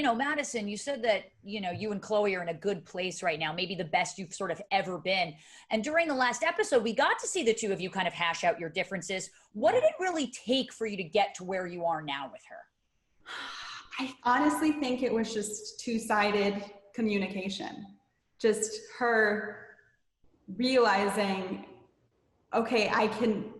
Madison, you said that, you and Chloe are in a good place right now, maybe the best you've sort of ever been. And during the last episode, we got to see the two of you kind of hash out your differences. What did it really take for you to get to where you are now with her? I honestly think it was just two-sided communication. Just her realizing, okay, I can,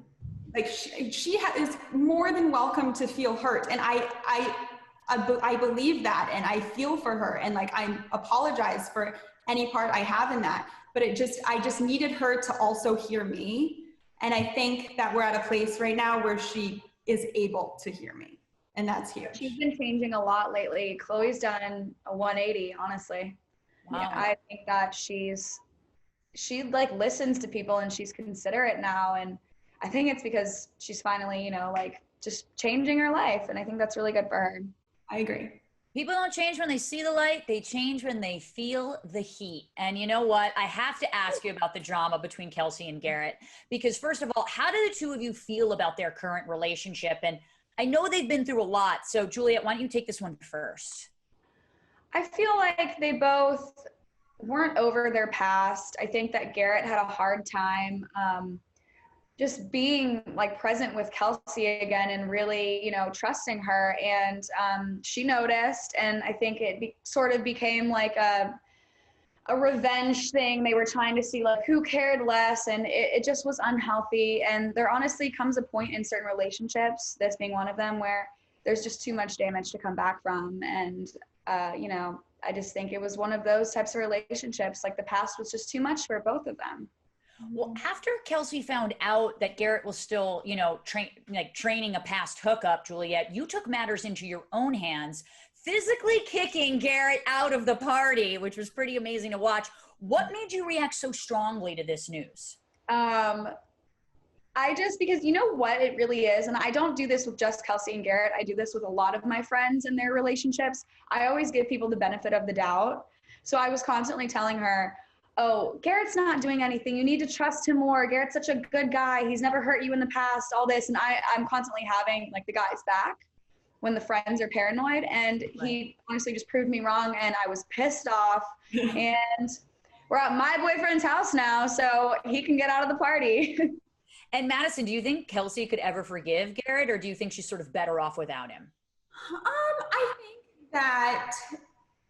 like, she is more than welcome to feel hurt. And I believe that, and I feel for her, and like I apologize for any part I have in that, but I just needed her to also hear me. And I think that we're at a place right now where she is able to hear me, and that's huge. She's been changing a lot lately. Chloe's done a 180, honestly. Wow. Yeah, I think that she like listens to people, and she's considerate now, and I think it's because she's finally, like just changing her life, and I think that's really good for her. I agree. People don't change when they see the light. They change when they feel the heat. And you know what? I have to ask you about the drama between Kelsey and Garrett, because first of all, how do the two of you feel about their current relationship? And I know they've been through a lot. So Juliet, why don't you take this one first? I feel like they both weren't over their past. I think that Garrett had a hard time just being like present with Kelsey again and really, trusting her. And she noticed, and I think it sort of became like a revenge thing. They were trying to see like who cared less, and it just was unhealthy. And there honestly comes a point in certain relationships, this being one of them, where there's just too much damage to come back from. And, I just think it was one of those types of relationships. Like the past was just too much for both of them. Well, after Kelsey found out that Garrett was still, training a past hookup, Juliet, you took matters into your own hands, physically kicking Garrett out of the party, which was pretty amazing to watch. What made you react so strongly to this news? Because you know what it really is, and I don't do this with just Kelsey and Garrett. I do this with a lot of my friends and their relationships. I always give people the benefit of the doubt. So I was constantly telling her, oh, Garrett's not doing anything. You need to trust him more. Garrett's such a good guy. He's never hurt you in the past, all this. And I'm constantly having like the guy's back when the friends are paranoid. And he honestly just proved me wrong. And I was pissed off. And we're at my boyfriend's house now, so he can get out of the party. And Madison, do you think Kelsey could ever forgive Garrett, or do you think she's sort of better off without him? I think that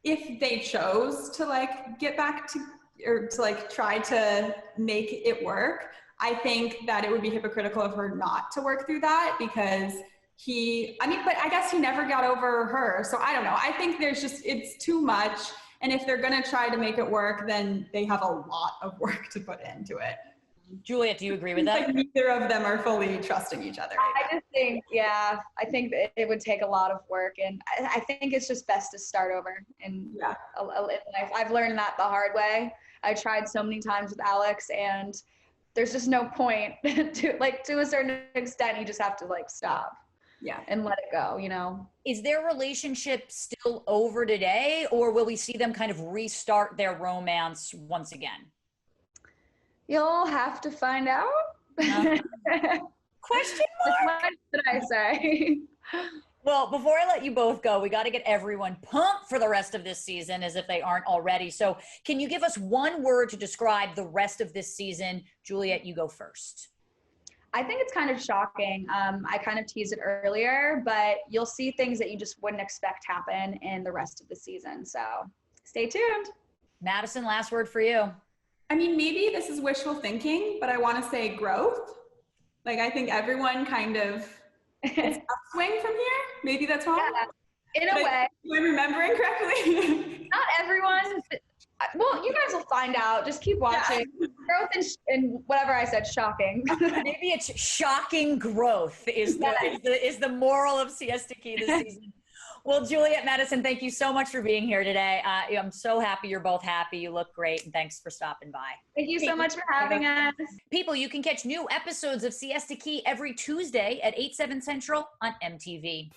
if they chose to like get back to, or to like try to make it work, I think that it would be hypocritical of her not to work through that, because but I guess he never got over her. So I don't know. I think it's too much. And if they're going to try to make it work, then they have a lot of work to put into it. Juliet, do you agree with that? Like neither of them are fully trusting each other. I think that it would take a lot of work, and I think it's just best to start over in life. I've learned that the hard way. I tried so many times with Alex, and there's just no point to a certain extent. You just have to like stop. Yeah. And let it go, Is their relationship still over today, or will we see them kind of restart their romance once again? You'll have to find out. Question mark? What did I say? Well, before I let you both go, we got to get everyone pumped for the rest of this season, as if they aren't already. So can you give us one word to describe the rest of this season? Juliet, you go first. I think it's kind of shocking. I kind of teased it earlier, but you'll see things that you just wouldn't expect happen in the rest of the season. So stay tuned. Madison, last word for you. I mean, maybe this is wishful thinking, but I want to say growth. Like, I think everyone kind of is upswing from here. Maybe that's wrong. Yeah, in a way. Am I remembering correctly? Not everyone. Well, you guys will find out. Just keep watching. Yeah. Growth and whatever I said, shocking. Maybe it's shocking growth is the moral of Siesta Key this season. Well, Juliet, Madison, thank you so much for being here today. I'm so happy you're both happy. You look great, and thanks for stopping by. Thank you so much for having us. People, you can catch new episodes of Siesta Key every Tuesday at 8/7 Central on MTV.